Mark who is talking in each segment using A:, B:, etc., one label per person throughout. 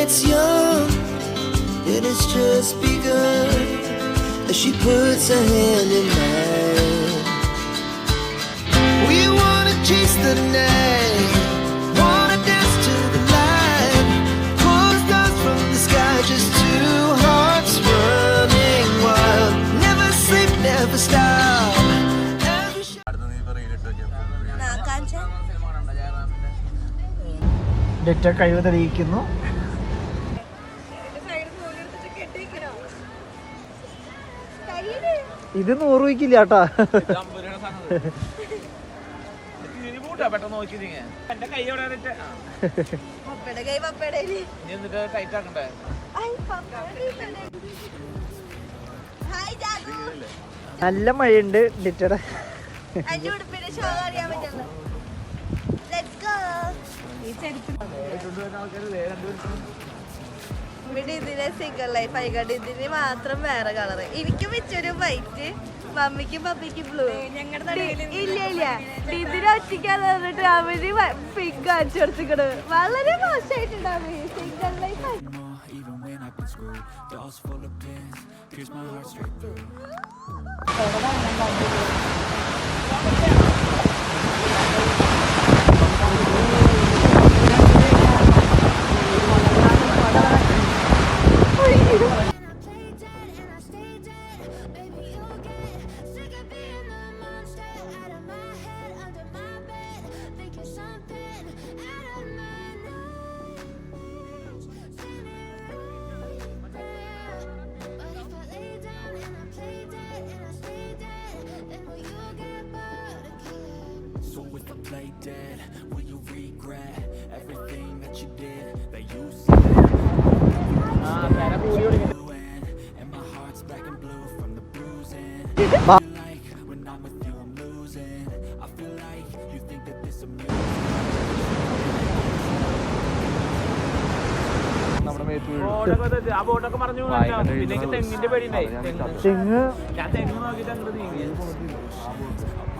A: night's young and it's just begun as she puts her hand in mine. We wanna chase the night, wanna dance to the light, pull stars from the sky, just two hearts running wild. Never sleep, never stop.
B: ഡെറ്റ കഴിവ് തെളിയിക്കുന്നു. ഇത് 100 രൂപയ്ക്കില്ല കേട്ടാ. നല്ല മഴയുണ്ട് ഡിറ്റയുടെ.
C: ഇവിടെ ഇതിനെ single life ആയിക്കോട്ടെ. ഇതിന് മാത്രം വേറെ കളറ്. എനിക്കും വെച്ചൊരു വൈറ്റ്, മമ്മിക്കും പപ്പിക്കും ബ്ലൂ. ഇല്ല ഇല്ല, ഇതിന് ഒറ്റയ്ക്കാന്ന് പറഞ്ഞിട്ട് അവര് പിങ്ക് കാണിച്ചു കൊടുത്തിക്കണ്. വളരെ മോശമായിട്ടുണ്ടാവും സിംഗിൾ ലൈഫ്.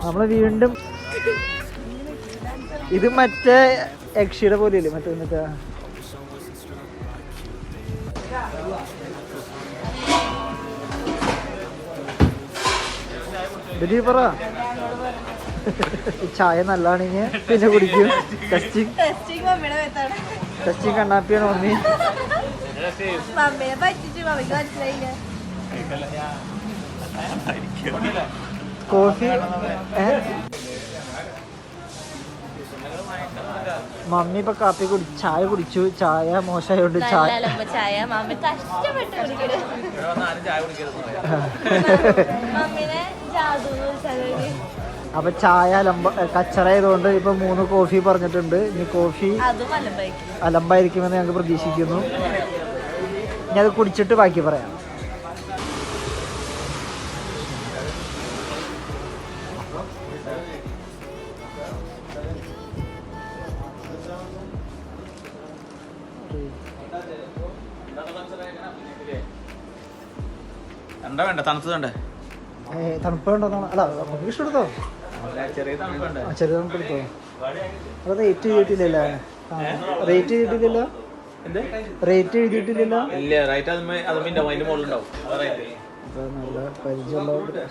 B: നമ്മള് വീണ്ടും ഇത് മറ്റേ യക്ഷിയുടെ പോലെയല്ലേ മറ്റേ എന്നിട്ട് പറ. ചായ നല്ലതാണെങ്കിൽ പിന്നെ കുടിക്കും. ടെസ്റ്റിംഗ് കണ്ണാപ്പിയാണ് മമ്മി. കോഫി മമ്മി ഇപ്പൊ കാപ്പി ചായ കുടിച്ചു. ചായ മോശമായോണ്ട് അപ്പൊ ചായ കച്ചറായതുകൊണ്ട് ഇപ്പൊ 3 കോഫി പറഞ്ഞിട്ടുണ്ട്. ഇനി കോഫി അലമ്പായിരിക്കുമെന്ന് ഞങ്ങൾക്ക് പ്രതീക്ഷിക്കുന്നു. ഇനി അത് കുടിച്ചിട്ട് ബാക്കി പറയാം.
D: വേണ്ട തണുത്തത് വേണ്ടേ?
B: തണുപ്പ് വേണ്ടതാണ്. അല്ല നമുക്ക് ഇഷ്ടമെടുത്തോ, ചെറിയ തണുപ്പ് എടുത്തോ. അത് റേറ്റ് ചെയ്തിട്ടില്ലല്ലോ. റേറ്റ് ചെയ്തിട്ടില്ലല്ലോ. റേറ്റ് എഴുതിയിട്ടില്ലല്ലോ.
D: ഇല്ല, റേറ്റ് അതിന്റെ മുകളിലുണ്ടാവും.
B: നല്ല പരിചയമുള്ളതുകൊണ്ട്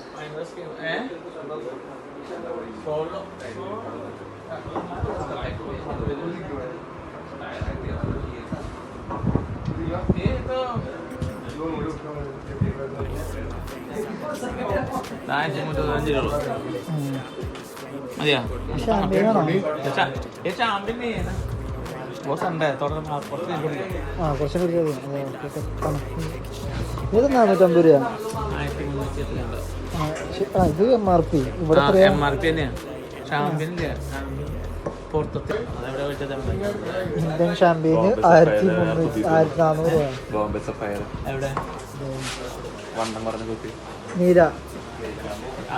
D: മതിയാ?
B: കുറച്ചും കൂടി ഇത് 450 രൂപ. ഇത് MRP. ഇവിടെ
D: MRP തന്നെയാ.
B: ഇന്ത്യൻ ഷാമ്പെയിന് 1300-1400 രൂപ. നീര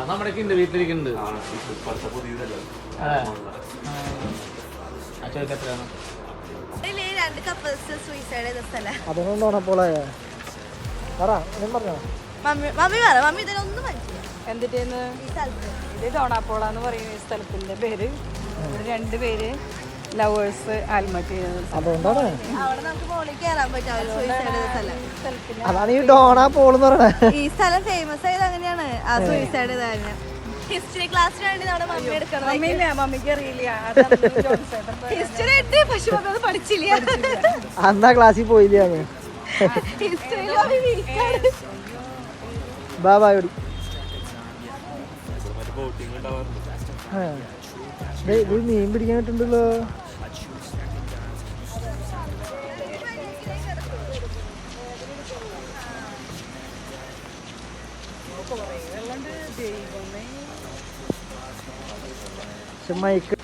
D: നമ്മുടെ വീട്ടിലിരിക്കുന്നുണ്ട്.
B: അതൊന്നും പോളെ പറ പറഞ്ഞോ.
C: മമ്മി ഇതിനൊന്നും മനസ്സിലായി.
E: എന്തിട്ടേന്ന് ഇത് ഡോണാപ്പോള എന്ന് പറയുന്ന സ്ഥലത്തിന്റെ പേര്. 2 പേര് ലവേഴ്സ് ആത്മഹത്യ ചെയ്യുന്നത്.
B: അതുകൊണ്ടാണ്.
C: അവിടെ നമുക്ക് മുകളിൽ കയറാൻ പറ്റും. അവര് സൂയിസൈഡ് ചെയ്ത സ്ഥലം.
B: അതാണ് ഈ ഡോണ പോളെന്ന് പറയണത്.
C: ഈ സ്ഥലം ഫേമസ് ആയത് അങ്ങനെയാണ്. ആ സൂയിസൈഡ് ചെയ്ത ഹിസ്റ്ററി ക്ലാസ്സിന് വേണ്ടി നമ്മുടെ മമ്മി എടുക്കണം.
E: മമ്മിക്ക് അറിയില്ല
C: ഹിസ്റ്ററി ഉണ്ട്, പക്ഷെ അത് പഠിച്ചില്ല.
B: അന്നാ ക്ലാസ്സിൽ പോയില്ല. ബാബായോടി ഇത് മീൻ പിടിക്കാൻ കിട്ടുന്നുണ്ടല്ലോ. മൈക്ക്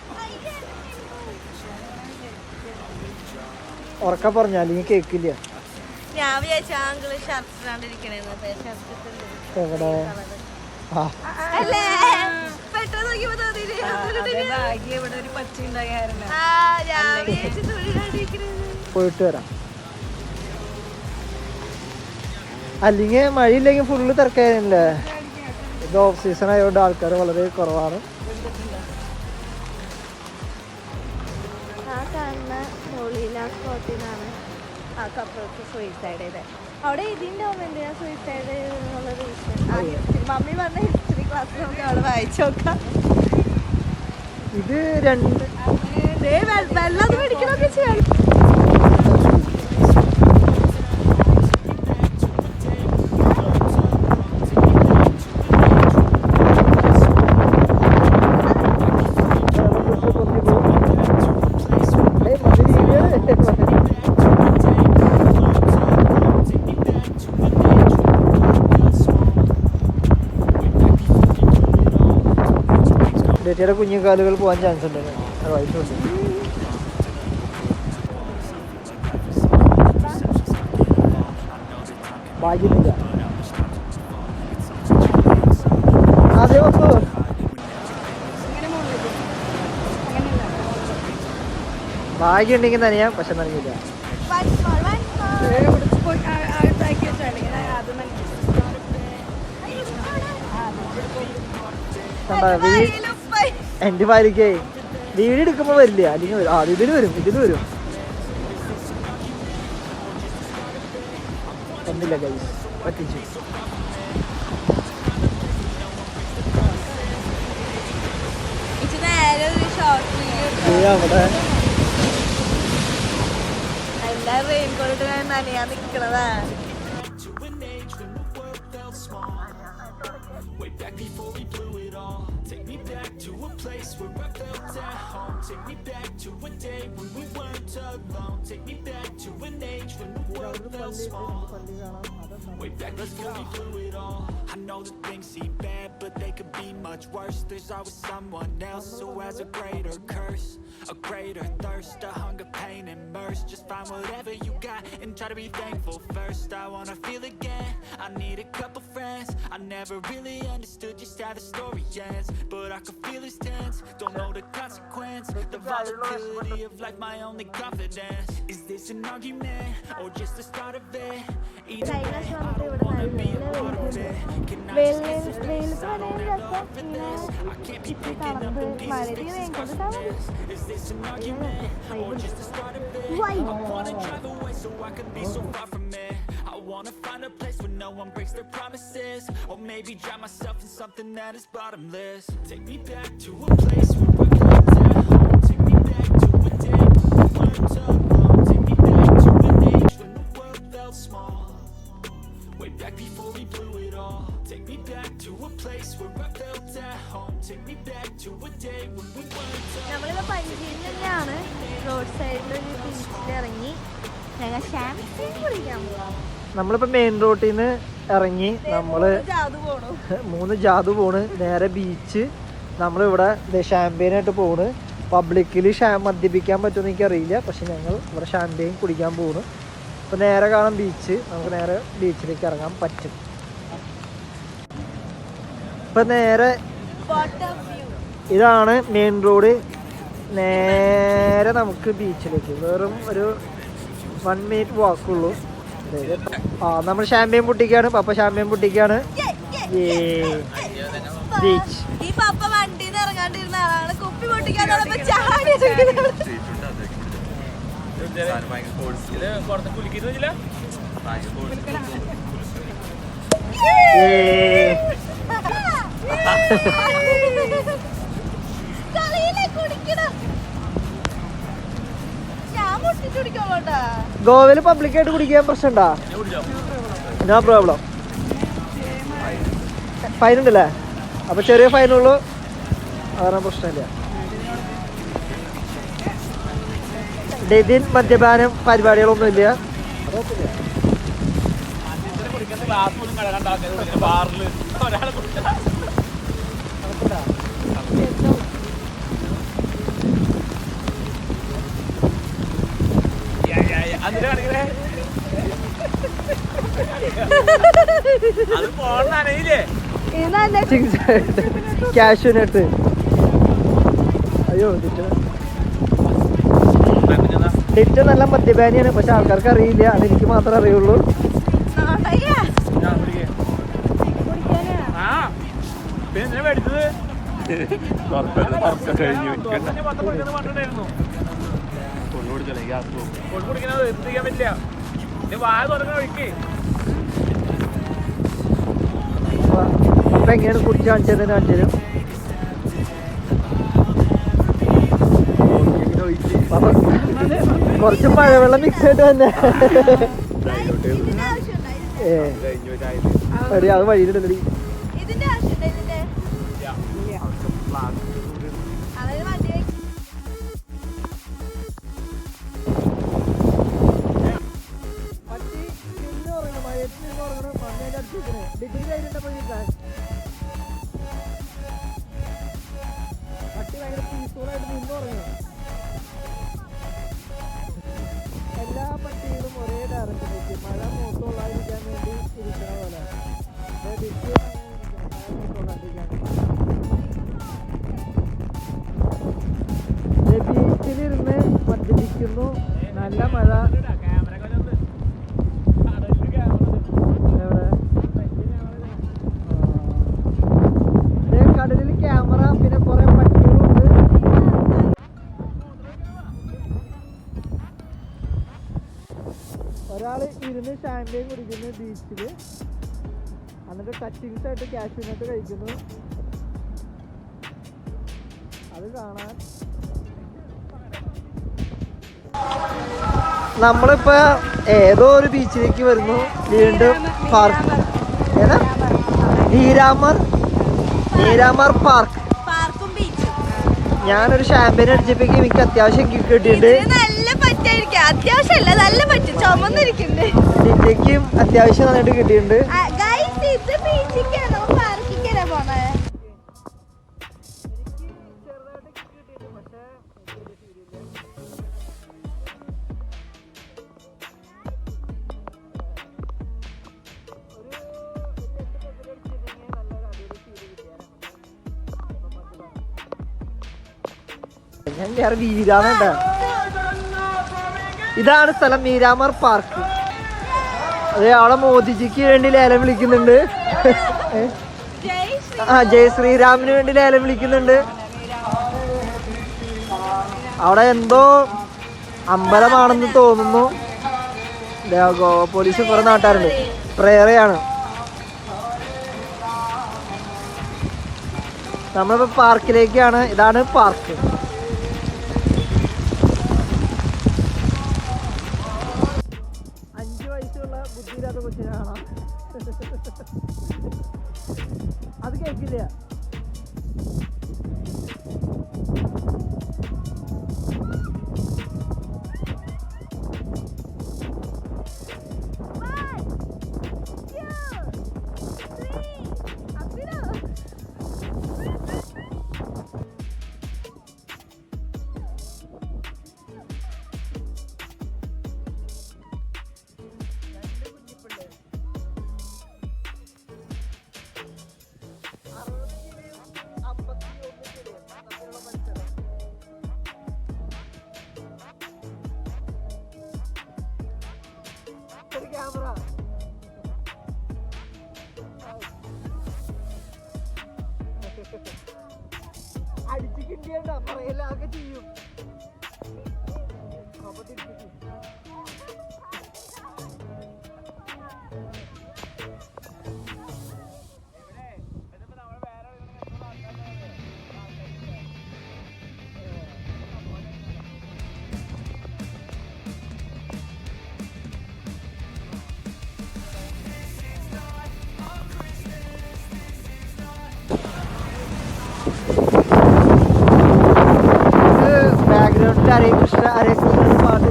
B: ഉറക്ക പറഞ്ഞ അല്ലെങ്കിൽ കേക്കില്ല.
C: ഞാൻ വിചാരിച്ച ആങ്കിള് ഷർട്ട് ഇടാണ്ടിരിക്കണേന്ന്.
B: എവിടെ
C: അല്ലേ പെട്ടെന്ന് നോക്കിയപ്പോ തോന്നിയില്ലേ
E: ഇവിടെ ഒരു പച്ച ഉണ്ടായിരുന്നു.
B: പോയിട്ട് വരാം. അല്ലെങ്കിൽ മഴയില്ലെങ്കിൽ ഫുള്ള് തിരക്കായിരുന്നില്ലേ. ഇത് ഓഫ് സീസൺ ആയതുകൊണ്ട് ആൾക്കാർ വളരെ കുറവാണ്.
C: ആ കാണുന്ന ഹോളിയില സ്പോട്ടിനാണ് ആ കപ്പിൾക്ക് സൂയിസൈഡ് ചെയ്തത്. അവിടെ ഇതിൻ്റെ എന്തിനാ സൂയിസൈഡ് ചെയ്തെന്നുള്ള റീസൺ ആ ഹിസ്റ്ററി മമ്മി പറഞ്ഞ ഹിസ്റ്ററി ക്ലാസ്സിൽ നമുക്ക് അവിടെ വായിച്ചു നോക്കാം.
B: ഇത് രണ്ട്
C: വെള്ളം മേടിക്കണമൊക്കെ ചെയ്യണം.
B: ഡേറ്റയുടെ കുഞ്ഞുകാലുകൾ പോകാൻ ചാൻസ് ഉണ്ട്. വയസ്സുണ്ട്. ഭാഗ്യമില്ല. അതെ നോക്കൂ. ഭാഗ്യം ഉണ്ടെങ്കിൽ തന്നെയാ, പക്ഷെ നനഞ്ഞില്ല. എന്റെ ഭാര്യക്കേ വീഡിയോ എടുക്കുമ്പോ വരില്ല. അല്ലെങ്കിൽ ഇതിന് വരും. ഒന്നില്ല ഗൈസ്, പറ്റിച്ചു. അവിടെ
C: എല്ലാരും raincoat നനയാൻ നിക്കണതാ.
F: Take me back to a day when we weren't alone. Take me back to an age when the world felt small. Way back before we blew it all. I know that things seem bad, but they could be much worse. There's always someone else who has a greater curse, a greater thirst, a hunger, pain, and mercy. Just find whatever you got and try to be thankful first. I wanna feel again, I need a couple friends. I never really understood just how the story ends, but I can feel it's tense. Don't know the consequence, the volatility of life, my only confidence. Is this an argument or just the start of it? Either way, I don't wanna be a part of it. Can I just get some space? I don't have love for this. I can't be picking up the pieces, fixing puzzles. Is this an argument or just the start of it? I wanna drive away so I can be so far from it. I wanna find a place where no one breaks their promises, or maybe drown myself in something that is bottomless. Take me back to a place where I felt at home. Take me back to a day when we weren't alone. Take me back to an age when the world felt small. Way back before we blew it all. Take me back to a place where I felt at home. Take me back to a day when we weren't alone.
C: നമ്മളിപ്പോ പഞ്ചിയിൽ തന്നെയാണ്. Road സൈഡിലൊരു ബീച്ചിൽ ഇറങ്ങി ഞങ്ങൾ champagne കുടിക്കാൻ പോവാം.
B: നമ്മളിപ്പോ main റോഡിൽ നിന്ന് ഇറങ്ങി നമ്മള് 3 ജാതു പോണ് നേരെ ബീച്ച്. നമ്മളിവിടെ ഷാംപെയിനായിട്ട് പോണ്. പബ്ലിക്കിൽ മദ്യപിക്കാൻ പറ്റുമെന്ന് എനിക്കറിയില്ല, പക്ഷെ ഞങ്ങൾ ഇവിടെ ഷാംപെയിൻ കുടിക്കാൻ പോണ്. അപ്പോൾ നേരെ കാണാം ബീച്ച്. നമുക്ക് നേരെ ബീച്ചിലേക്ക് ഇറങ്ങാൻ പറ്റും. ഇപ്പം നേരെ ഇതാണ് മെയിൻ റോഡ്. നേരെ നമുക്ക് ബീച്ചിലേക്ക് വെറും ഒരു 1 മിനിറ്റ് വാക്കുള്ളൂ. നമ്മൾ ഷാംപെയിൻ പൊട്ടിക്കാണ്. പപ്പ ഷാംപെയിൻ പൊട്ടിക്കാണ്. ബീച്ച്.
C: ഈ പപ്പ വണ്ടിയിൽ നിന്ന് ഇറങ്ങാണ്ടിരുന്ന ആളാണ്. കുപ്പി പൊട്ടിക്കാൻ ചാടി
D: ഇത് പുറത്ത് കുലിക്കില്ല
B: ഗോവയില് പബ്ലിക്കായിട്ട് കുടിക്കാൻ പ്രശ്നമുണ്ടാ? No problem. ഫൈൻ ഉണ്ടല്ലേ? അപ്പൊ ചെറിയ ഫൈനുള്ളൂ, വേറെ പ്രശ്നമില്ല. ഇതിൽ മദ്യപാനം പരിപാടികളൊന്നും ഇല്ല.
D: ബാറില് ഒരാളെ അത് പോണല്ലേ
B: കാഷ്യൂനട്ട്. അയ്യോ ഡിറ്റ് നല്ല മദ്യപാനിയാണ്, പക്ഷെ ആൾക്കാർക്ക് അറിയില്ല, അതെനിക്ക് മാത്രമേ അറിയുള്ളൂ.
D: പിന്നെ മേടിച്ചത് കുടിക്കുന്നത് എത്തിക്കാൻ പറ്റില്ല. വായ തുറങ്ങ ഒഴിക്കേ.
B: അപ്പൊ എങ്ങനെയാണ് കുടിച്ച് കാണിച്ചത്? കാണിച്ചു കുറച്ച് മഴവെള്ളം മിക്സ് ആയിട്ട് തന്നെ. എടി അത് വഴിയിലുണ്ടല്ലടി.
C: ഇതിന്റെ ആവശ്യമുണ്ടോ? ഇതിന്റെ അതായത് വണ്ടി
B: എല്ലാ പട്ടികളും ഒരേ ഡയറക്ഷനിലേക്ക് മഴ മൂത്തുകൊള്ളാതിരിക്കാൻ വേണ്ടി ഇരിക്കണ പോലെ ബീച്ചിലിരുന്ന് മദ്യപിക്കുന്നു. നല്ല മഴ. കടലിൽ ക്യാമറ, പിന്നെ കുറെ പട്ടികളുണ്ട്. ഒരാള് ഇരുന്ന് ഷാമ്പയിൻ കുടിക്കുന്നു ബീച്ചില്, എന്നിട്ട് ടച്ചിങ്സ് ആയിട്ട് കാഷ്യൂനട്ട് കഴിക്കുന്നു. അത് കാണാൻ നമ്മളിപ്പോ ഏതോ ഒരു ബീച്ചിലേക്ക് വരുന്നു. വീണ്ടും പാർക്ക്, ഏതാ? നീരാമർ പാർക്ക്.
C: പാർക്കും ബീച്ചും.
B: ഞാനൊരു ഷാമ്പയിൻ അടിച്ചപ്പോഴേക്കും എനിക്ക് അത്യാവശ്യം കിട്ടിയിട്ടുണ്ട്.
C: നല്ല പറ്റായിരിക്കും. അത്യാവശ്യമല്ല, നല്ല പറ്റും. ചുമന്നിരിക്കുന്നുണ്ട്.
B: ഡിറ്റയ്ക്കും അത്യാവശ്യം നന്നായിട്ട് കിട്ടിയിട്ടുണ്ട്.
C: ഇത് ബീച്ചിലേക്കാണോ പാർക്കിലേക്കാണോ പോണേ?
B: ഞാൻ വേറെ വീരാമണ്ട. ഇതാണ് സ്ഥലം, മീരാമർ പാർക്ക്. അതെ, അവിടെ മോദിജിക്ക് വേണ്ടി ലേലം വിളിക്കുന്നുണ്ട്. ജയ് ശ്രീരാമിന് വേണ്ടി ലേലം വിളിക്കുന്നുണ്ട്. അവിടെ എന്തോ അമ്പലമാണെന്ന് തോന്നുന്നു. ഗോവ പോലീസ് കുറെ നാട്ടാറുണ്ട്. പ്രേറയാണ്. നമ്മളിപ്പോ പാർക്കിലേക്കാണ്. ഇതാണ് പാർക്ക്. ബുദ്ധിയില്ലാത്ത കൊച്ചിനെ കാണാം. അത് കേൾക്കില്ല. ക്യാമറ അടിച്ചു കിട്ടിയണ്ട പറയലാകെ ചെയ്യും. അപ്പൊ തിരിച്ചു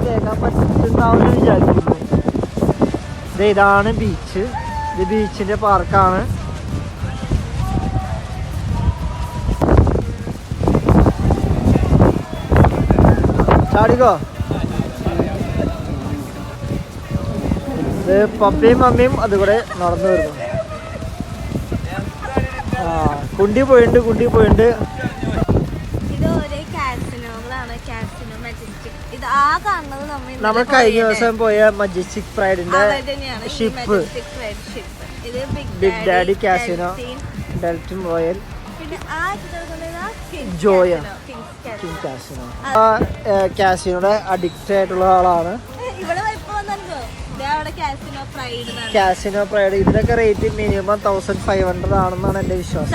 B: കേൾക്കാൻ പറ്റുന്നുണ്ടാവുമെന്ന് വിചാരിക്കുന്നു. ഇതാണ് ബീച്ച്. ഇത് ബീച്ചിന്റെ പാർക്കാണ്. ചാടിക്കോ. ഇത് പപ്പയും മമ്മിയും അതുകൂടെ നടന്നു വരുന്നു. കുണ്ടി പോയിട്ടുണ്ട്.
C: ഇത് ഒരേ കാസിനോകളാണ്. Casino, majestic. ഇത് ആ കാണുന്നത്
B: നമ്മൾ കഴിഞ്ഞ ദിവസം പോയ മജസ്റ്റിക് പ്രൈഡിന്റെ ഷിപ്പ്.
C: ഇത്
B: ബിഗ് ഡാഡി കാസിനോ, ഡെൽറ്റൻ റോയൽ,
C: പിന്നെ ആ
B: ജോയ കിങ് കാസിനോ. കാസിനോയുടെ അഡിക്റ്റ് ആയിട്ടുള്ള ആളാണ്.
C: ഇവിടെ ഇപ്പൊ വന്നോ
B: കാസിനോ പ്രൈഡ്. ഇതിനൊക്കെ റേറ്റ് മിനിമം 1500 ആണെന്നാണ് എന്റെ വിശ്വാസം.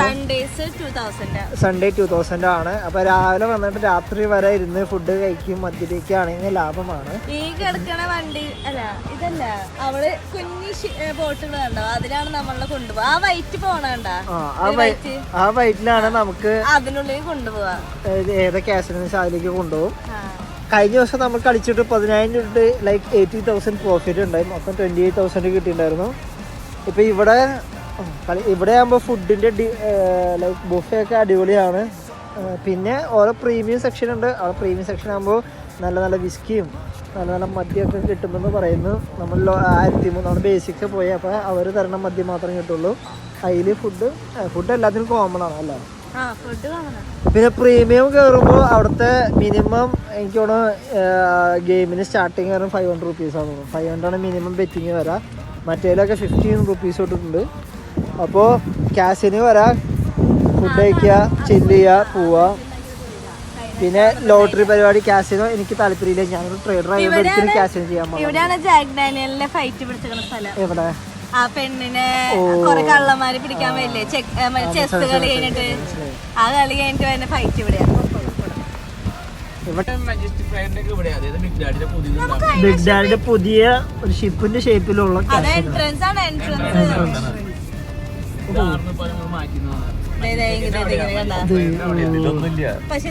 B: സൺഡേ 2000 ആണ്. അപ്പൊ രാവിലെ വന്നിട്ട് രാത്രി വരെ ഇരുന്ന് ഫുഡ് കഴിക്കും, മദ്യപിക്കുകയാണെങ്കിൽ ലാഭമാണ്.
C: ഈ കിടക്കണ വണ്ടി അല്ല ഇതല്ല, അവള് കുഞ്ഞി ബോട്ടുകൾ കണ്ടോ, അതിലാണ് നമ്മളെ കൊണ്ടുപോവാ. ആ വൈറ്റ് പോണണ്ട,
B: ആ വൈറ്റിലാണ് നമുക്ക്
C: അതിനുള്ളിൽ കൊണ്ടുപോവാ.
B: ഏതാ കാസിനോ അതിലേക്ക് കൊണ്ടുപോകും. കഴിഞ്ഞ ദിവസം നമ്മൾ കളിച്ചിട്ട് 10,000 ലൈക്ക് 80,000 പ്രോഫിറ്റ് ഉണ്ടായി. മൊത്തം 28,000 കിട്ടിയിട്ടുണ്ടായിരുന്നു. ഇപ്പം ഇവിടെ ആകുമ്പോൾ ഫുഡിൻ്റെ ലൈക്ക് ബുഫേ ഒക്കെ അടിപൊളിയാണ്. പിന്നെ ഓരോ പ്രീമിയം സെക്ഷൻ ഉണ്ട്. അവിടെ പ്രീമിയം സെക്ഷൻ ആകുമ്പോൾ നല്ല നല്ല വിസ്കിയും നല്ല മദ്യമൊക്കെ കിട്ടുമെന്ന് പറയുന്നു. നമ്മൾ 1300 ബേസിക്ക് പോയി. അപ്പോൾ അവർ തരണ മദ്യം മാത്രമേ കിട്ടുള്ളൂ. അതിൽ ഫുഡ് എല്ലാത്തിനും കോമൺ ആണ് അല്ലേ. പിന്നെ പ്രീമിയം കയറുമ്പോൾ അവിടുത്തെ മിനിമം എനിക്ക് തോന്നുന്നു ഗെയിമിന് സ്റ്റാർട്ടിങ് വരും 500 റുപ്പീസാണ്. 500 മിനിമം ബെറ്റിങ് വരാം. മറ്റേലൊക്കെ 15 റുപ്പീസ് തൊട്ടിട്ടുണ്ട്. അപ്പോൾ കാസിന് വരാം, ഫുഡ് കഴിക്കുക, ചില്ല് ചെയ്യുക, പോവുക. പിന്നെ ലോട്ടറി പരിപാടി കാസിനോ എനിക്ക് താല്പര്യമില്ല. ഞാനൊരു ട്രേഡർ ആയതുകൊണ്ട് ഒരിക്കലും കാസിനോ ചെയ്യാൻ
C: പാടില്ല.
B: എവിടെ
C: ആ പെണ്ണിനെ കൊറേ കള്ളന്മാര് പിടിക്കാൻ വരില്ലേ, ചെസ് കളി കഴിഞ്ഞിട്ട് ആ കളി കഴിഞ്ഞിട്ട് വരുന്ന ഫൈറ്റ് ഇവിടെയാ.
B: ബിഗ് ഡാഡിയുടെ പുതിയ ഒരു ഷിപ്പിന്റെ ഷേപ്പിലുള്ള
C: എൻട്രൻസ് ആണ്. പക്ഷെ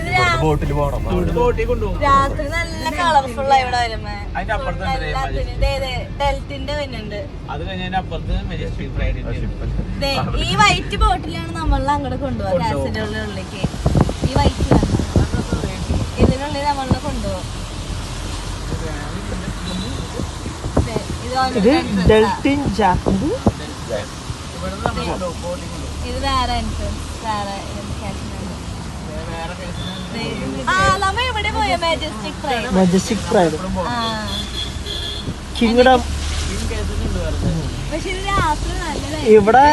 C: രാത്രി നല്ല കളർഫുൾ ആയി ഇവിടെ വരുമ്പോ ഡെൽറ്റിന്റെ വരുന്നുണ്ട്. ഈ വൈറ്റ് ബോട്ടിലാണ് നമ്മളെ അങ്ങോട്ട് കൊണ്ടുപോകാം. കാസിന്റെ ഉള്ളിലേക്ക് ഈ വൈറ്റ് ഇതിനുള്ളിൽ നമ്മളെ കൊണ്ടുപോകും. ഇത് വേറെ എൻട്രൻസ്, വേറെ നമ്മ ഇവിടെ പോയ
B: മജസ്റ്റിക് പ്രൈഡ് കിങ്ഡം.
C: പക്ഷെ ഇത് രാത്രി നല്ലതായി.
B: ഇവിടെ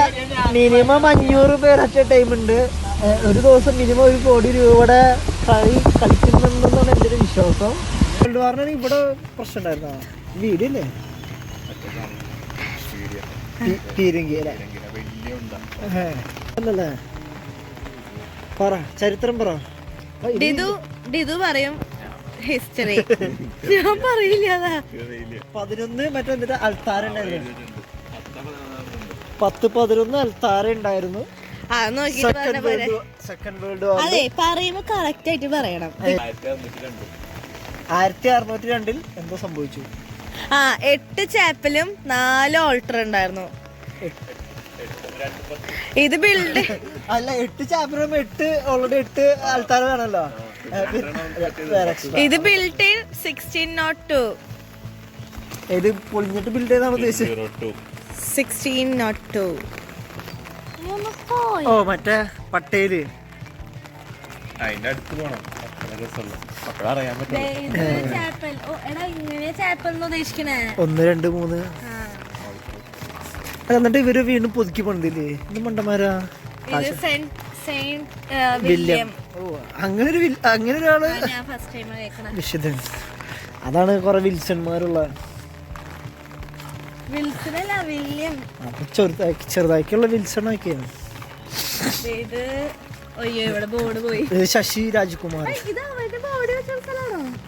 B: മിനിമം 500 പേര് അറ്റ് ടൈം ഉണ്ട്. ഒരു ദിവസം മിനിമം 1 കോടി രൂപയുടെ കളിക്കുന്നുണ്ടെന്നാണ് എൻ്റെ ഒരു വിശ്വാസം. വേൾഡ് വാറിന് ഇവിടെ പ്രശ്നം ഉണ്ടായിരുന്നോ? വീടില്ലേ അല്ലല്ലേ? പറ, ചരിത്രം പറ.
C: ഡിതു പറയും ഹിസ്റ്ററി, ഞാൻ പറയില്ല.
B: 11 മറ്റെന്തിട്ട് അൽത്താരുണ്ടായിരുന്നു. 10-11 അൽത്താര ഉണ്ടായിരുന്നു. Second world war.
C: അതെ, പറയുമ്പോ കറക്റ്റ് ആയിട്ട് പറയണം.
B: 1602 എന്തോ സംഭവിച്ചു.
C: 8 ചാപ്പലും 4 ഓൾട്ടർ ഉണ്ടായിരുന്നു. ഇത് ബിൽഡ്
B: അല്ല, 8 ചാപ്പലും 8 ഓൾറെഡി 8 ആൾക്കാർ വേണല്ലോ.
C: ഇത് ബിൽഡ് ഇൻ 1602.
B: ഇത് പൊളിഞ്ഞിട്ട് ബിൽഡ് ചെയ്താണ് ഉദ്ദേശിച്ചത്.
C: 1602.
B: ഓ മറ്റേ പട്ടേല്
G: അതിന്റെ അടുത്ത് പോണം. അറിയാൻ
B: 1 2 3. എന്നിട്ട് ഇവര് വീണ്ടും പുതുക്കി പണിതില്ലേ? ഇത് മണ്ടന്മാരാ. വില്യം. അങ്ങനെ ഒരാള് വിശുദ്ധൻ. അതാണ് കൊറേ വിൽസൺമാരുള്ള. ചെറുതാക്കിയുള്ള വിൽസൺ ഒക്കെയാണ്. ശശി രാജ്കുമാർ.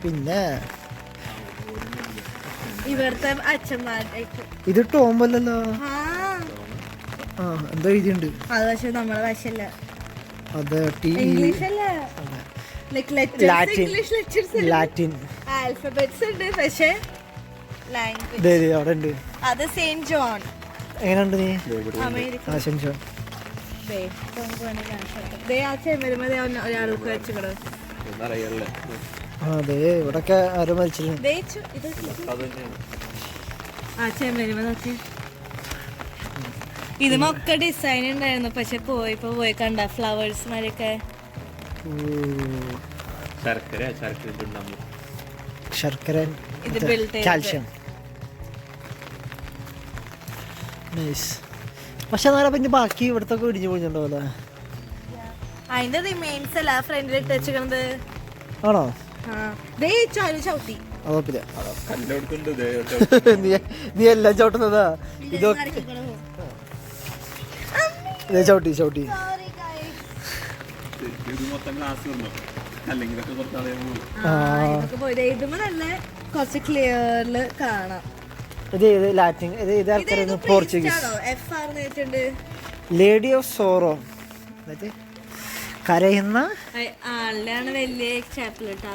B: പിന്നെ
C: ഇവിടുത്തെ അച്ഛന്മാരുടെ
B: ഇത് ടോംബല്ലല്ലോ. എന്തോ എഴുതിയുണ്ട്.
C: അത് പക്ഷെ നമ്മളെ ഭാഷയല്ല,
B: അത്
C: ഇംഗ്ലീഷ് അല്ല.
B: ലാറ്റിൻ ലാറ്റിൻ
C: ആൽഫബറ്റ്സ് ഉണ്ട് പക്ഷേ ലാംഗ്വേജ്
B: അവിടെ ഉണ്ട്.
C: അത് സെയിന്റ് ജോൺ
B: എങ്ങനെയുണ്ട് നീ
C: അമേരിക്ക.
B: ആശംസ
C: ഒരാൾക്ക് വെച്ചുകൂടെ
B: അതെ ഇവിടൊക്കെ ആരും മരിച്ചില്ല.
C: ഇതുമൊക്കെ ഡിസൈൻ ഉണ്ടായിരുന്നു പക്ഷെ പോയി കണ്ട ഫ്ലവേഴ്സ് മാരൊക്കെ
B: ശർക്കര
C: ഇത് built
B: കാൽഷ്യം. നൈസ്. പക്ഷെ എന്നാലും പിന്നെ ബാക്കി ഇവിടത്തെ ഇടിഞ്ഞു പോയിട്ടുണ്ടാവല്ലേ?
C: അതിന്റെ റിമെയിൻസ് അല്ല ഫ്രണ്ടിൽ ഇട്ട് വെച്ചിരിക്കണത്.
B: ആണോ?
C: ചവിട്ടി
B: അതോപ്പില്ല. നീ എല്ലാം ചവിട്ടുന്നതാ ഇതൊക്കെ ചവിട്ടി ചവിട്ടി.
C: കുറച്ച് ക്ലിയറില് കാണാം.
B: ഇത് ഏത് ലാറ്റിൻ ഇത് ആൾക്കാർ പോർച്ചുഗീസ്. ലേഡി ഓഫ് സോറോ കരയുന്ന
C: ആളുടെയാണ് വലിയ ചാപ്പിൾ കേട്ടോ.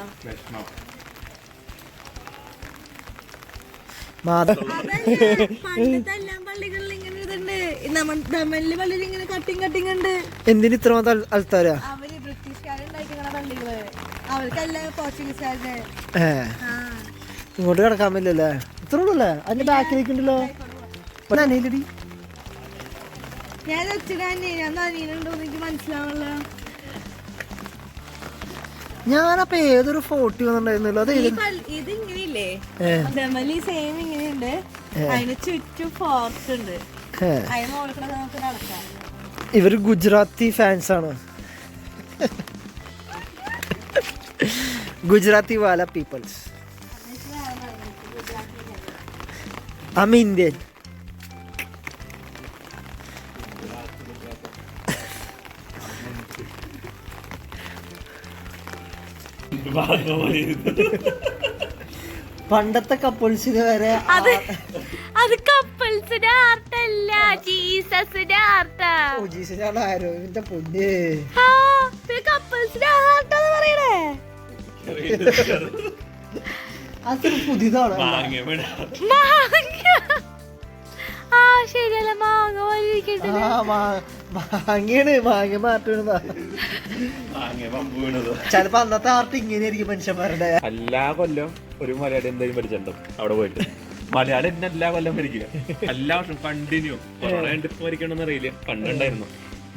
C: പണ്ടത്തെ എല്ലാ പള്ളികളിലും ഇങ്ങനെ ഇതുണ്ട്. ദമനിലെ പള്ളിയിൽ ഇങ്ങനെ കട്ടിങ് ഉണ്ട്.
B: എന്തിന് ഇത്രമാത്രം ആൾക്കാരാ?
C: അവര് ബ്രിട്ടീഷുകാരുണ്ടാക്കിയ പള്ളികള് അവർക്കല്ല പോർച്ചുഗീസുകാരുടെ.
B: ഇങ്ങോട്ട് കിടക്കാൻ പറ്റില്ലല്ലേ? ഇത്ര ഉള്ളല്ലേ? അതിന്റെ ബാക്കിലേക്ക് ഉണ്ടല്ലോ.
C: ഞാൻ അനിയനുണ്ടോന്ന് എനിക്ക് മനസ്സിലാവണല്ലോ.
B: ഞാനപ്പൊ ഏതൊരു ഫോട്ടോ വന്നിട്ടുണ്ടായിരുന്നല്ലോ. അത്
C: ഇത് ഇങ്ങനെയില്ലേ ദമലി സെയിം ഇങ്ങനെയുണ്ട്. അതിന് ചുറ്റും ഫോർട്ട് ഉണ്ട്. അതിന് മുകളിൽ കൂടെ നമുക്ക് നടക്കാം.
B: ഇവര് ഗുജറാത്തി ഫാൻസ് ആണ്. ഗുജറാത്തി വാല പീപ്പിൾസ്. I'm Indian. പണ്ടത്തെ കപ്പിൾസിന് വരെ
C: അത് കപ്പിൾസിന്റെ ആർട്ടല്ല, ജീസസിന്റെ ആർട്ടാ.
B: ജീസസാണ് ആരോ എന്റെ പൊന്നെ.
C: കപ്പിൾസിന്റെ ആർട്ടാന്ന് പറയണേ.
B: അതൊരു പുതിയതാണ്.
C: ശരിയല്ല മാങ്ങ
B: മാങ്ങ മാറ്റുന്നതാ. ചിലപ്പോ അന്നത്തെ ആർട്ട് ഇങ്ങനെയായിരിക്കും മനുഷ്യന്മാരുടെ.
G: എല്ലാ കൊല്ലം ഒരു മലയാളി എന്തായാലും പഠിച്ചിട്ടുണ്ടോ അവിടെ പോയിട്ട്? മലയാളം എന്നെ എല്ലാ കൊല്ലം മരിക്കില്ല, എല്ലാ വർഷം കണ്ടിന്യൂ. കൊറോണ മരിക്കണമെന്ന് അറിയില്ല, പണ്ടുണ്ടായിരുന്നു.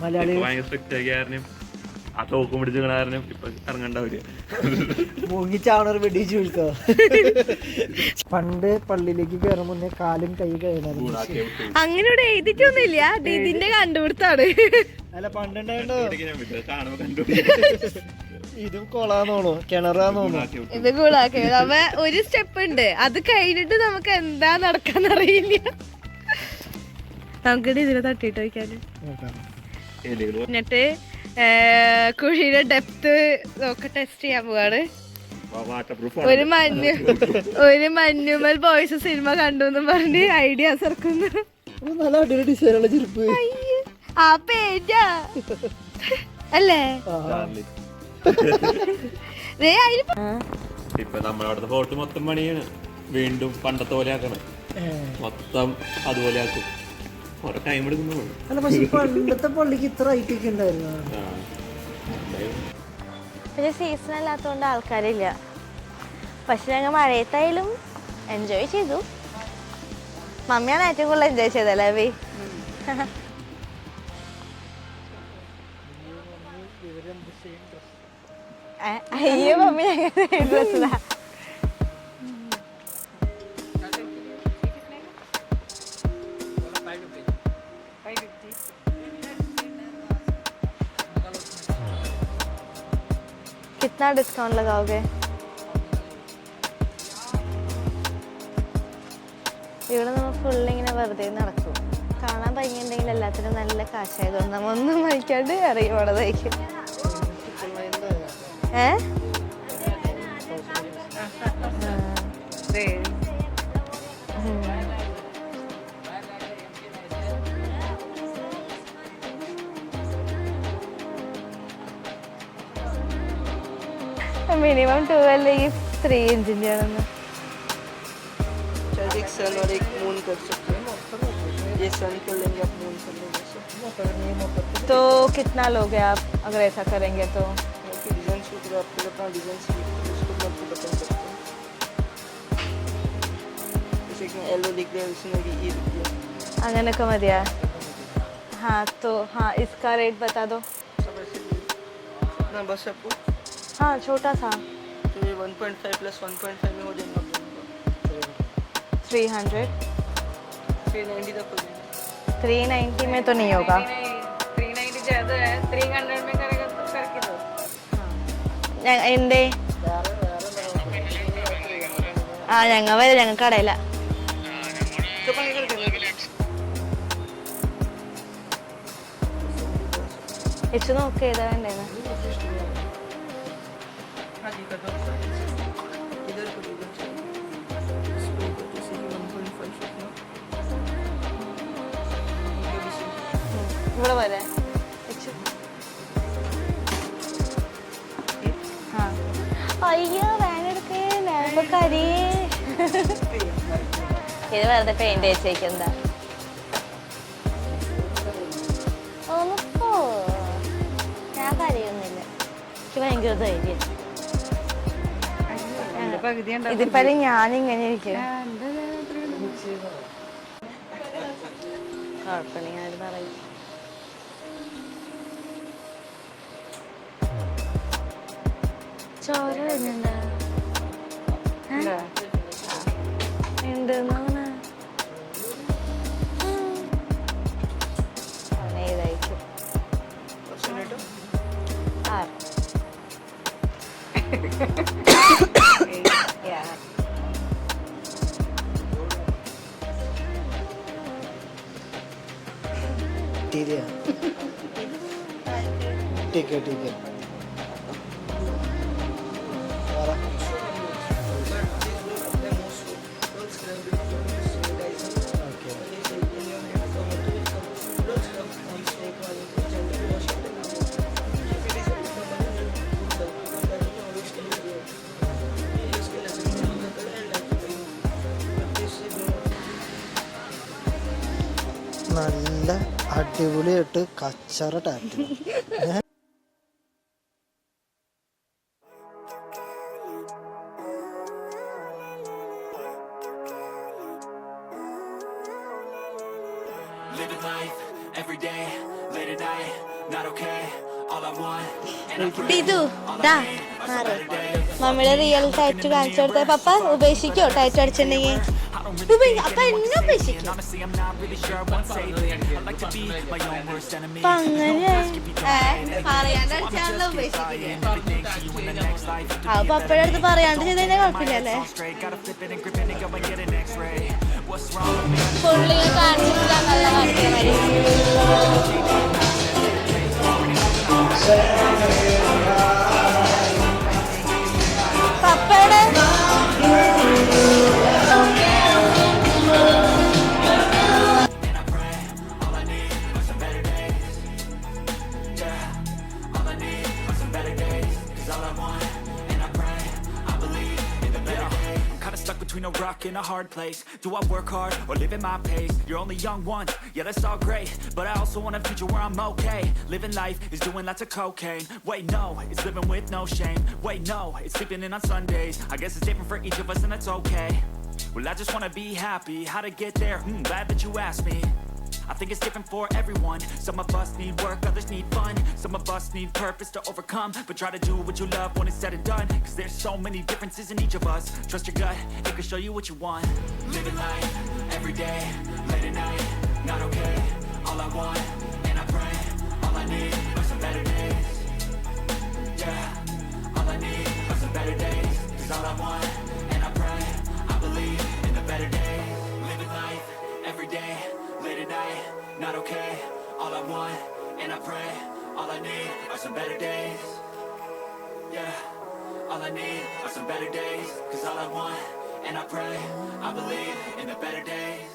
B: മലയാളി
G: ഭയങ്കര സ്ട്രിക്റ്റ് ആയി കാരണം ആ തോക്കും പിടിച്ച കാരണം ഇപ്പൊ ഇറങ്ങണ്ടാവില്ല.
B: മുങ്ങിച്ചാവണ വെടിച്ച് വീഴ്ത്തോ. പണ്ട് പള്ളിയിലേക്ക് കയറും മുന്നേ കാലും കൈ കഴിയണം.
C: അങ്ങനെ ഇവിടെ എഴുതിട്ടൊന്നുമില്ല, ഇതിന്റെ കണ്ടുപിടുത്താണ്.
B: അല്ല പണ്ടുണ്ടായിട്ടോ ഇതും കൊളാന്നോണോ കിണറാന്നോണോ?
C: ഇത് കൂടാക്കി ഒരു സ്റ്റെപ്പ് ഉണ്ട്, അത് കഴിഞ്ഞിട്ട് നമുക്ക് എന്താ നടക്കാന്നറിയില്ല. നമുക്ക് ഇതിനെ തട്ടിട്ട് വയ്ക്കാന്. എന്നിട്ട് കുഴിയുടെ ഡെപ്ത് ഒക്കെ ടെസ്റ്റ് ചെയ്യാൻ പോവാണ്. ഒരു മഞ്ഞുമൽ ബോയ്സ് സിനിമ കണ്ടു എന്നും പറഞ്ഞ് ഐഡിയാസ് ഇറക്കുന്നു.
B: നല്ല അടിപൊളി ഡിസൈനുള്ള ചെരുപ്പ്.
C: ആ പേജാ അല്ലേ?
G: ഇപ്പൊ നമ്മളവിടുത്തെ ഫോർട്ട് മൊത്തം പണിയാണ്, വീണ്ടും പണ്ടത്തെ പോലെ ആക്കണം, മൊത്തം അതുപോലെ ആക്കും. ഓരോ ടൈം എടുക്കുന്നു.
B: അല്ല പക്ഷെ പണ്ടത്തെ പള്ളിക്ക് ഇത്ര ഹൈറ്റ് ഒക്കെ ഉണ്ടായിരുന്നു.
C: പക്ഷെ സീസൺ അല്ലാത്തതുകൊണ്ട് ആൾക്കാരില്ല. പക്ഷെ ഞങ്ങൾ മഴയത്തായാലും എൻജോയ് ചെയ്തു. മമ്മിയാണ് ഏറ്റവും കൂടുതൽ എൻജോയ് ചെയ്തല്ലേ ബി? അയ്യോ മമ്മി ഡ്രസ്സാ. कितना डिस्काउंट लगाओगे? ഇവിടെ നമ്മൾ ഫുള്ള് ഇങ്ങനെ വെറുതെ നടക്കും. കാണാൻ ഭംഗിയുണ്ടെങ്കിൽ എല്ലാത്തിനും നല്ല കാശായതുകൊണ്ട് നമ്മൾ ഒന്നും വാങ്ങിക്കാണ്ട് ഇറങ്ങി പോണതായിരിക്കും. मिनिमम 12 ये 3 इंच आണെന്ന്.
B: चाहे एक सन और एक मून कर सकते हैं. ये सन कर लेंगे, आप मून कर लेंगे.
C: तो कितना लोगे आप अगर ऐसा करेंगे तो?
B: डिजाइन सूट आपके अपना डिजाइन उसको आपको बता सकते हैं. जैसे कि येलो लिख दिया, उसमें भी ये लिख दिया.
C: അങ്ങനെയൊക്കെ മതിയാ? हाँ तो हाँ इसका रेट बता दो.
B: सब ऐसे कितना बस आपको?
C: हाँ छोटा सा.
B: तो ये 1.5 प्लस 1.5 में हो जाएगा.
C: 300.
B: 390 तक हो जाएगा.
C: 390 में तो नहीं होगा.
E: 390 ज्यादा है, 300 में करेगा तो करके दो.
C: എന്തേ? ആ ഞങ്ങൾ വരെ, ഞങ്ങൾക്ക് കടയില്ല. വെച്ച് നോക്ക് ഏതാ വേണ്ടേന്ന്.
B: हाँ जी कर दो. इधर को इधर से इसको जैसे कि 1.5 कितना. ये भी सही.
C: ഇവിടെ വരെ വെച്ചു. ആ അയ്യോ വേനെടുക്കേ കരി. ഇത് വെറുതെ പെയിന്റ് വെച്ചേക്കെന്താ. ഒന്ന് പോ, ഞാൻ കരയൊന്നുമില്ല. എനിക്ക് ഭയങ്കര ധൈര്യം.
E: പകുതി
C: ഇതിപ്പോ ഞാനിങ്ങനെ ഇരിക്കും. കുഴപ്പമില്ല, ഞാനിത് പറയും. ചോര വരുന്നുണ്ടോ? ഉണ്ടെന്നാണ് ഇതായിരിക്കും.
B: ठीक है ठीक है ठीक है. നല്ല അടിപൊളിയായിട്ട് കച്ചറ tattoo.
F: Living life every day, late at night, not okay. All I want, and I pray.
C: ഇതു ദാ മാറ്. മമ്മിയുടെ റിയൽ ടാറ്റു കാണിച്ചു കൊടുത്ത പപ്പ ഉപേക്ഷിക്കോ ടാറ്റു അടിച്ചിട്ടുണ്ടെങ്കിൽ? അപ്പൊ എന്നെ ഉപേക്ഷിക്കും.
F: Honestly, I'm not really sure I want saving. I like to be my own worst enemy.
C: അപ്പൊ അങ്ങനെ പറയാണ്ട് അടിച്ചാണല്ലോ ഉപേക്ഷിക്കുന്നത്.
F: Everything to you in the next life.
C: അത് പപ്പയുടെ അടുത്ത് പറയാണ്ട് ചെയ്തതിന്റെ കുഴപ്പമില്ലല്ലേ?
F: Straight, gotta flip it and grip it and go and get an X-ray. What's wrong with me?
C: പുള്ളിയെ കാണിച്ചിട്ട് നല്ല കാണിക്കാൻ പപ്പയുടെ
F: Between a rock and a hard place. Do I work hard or live at my pace? You're only young once, yeah that's all great, but I also want a future where I'm okay. Living life is doing lots of cocaine. Wait no, it's living with no shame. Wait no, it's sleeping in on Sundays. I guess it's different for each of us and that's okay. Well I just wanna be happy. How to get there? Glad that you asked me. I think it's different for everyone. Some of us need work, others need fun. Some of us need purpose to overcome. But try to do what you love when it's said and done. Cause there's so many differences in each of us. Trust your gut, it can show you what you want. Living life, every day, late at night, not okay. All I want, and I pray, all I need are some better days. Yeah, all I need are some better days. Cause all I want, and I pray, I believe in the better days. Living life, every day, late at night, not okay. All I want, and I pray, all I need are some better days. Yeah, all I need are some better days. Cause all I want, and I pray, I believe in the better days.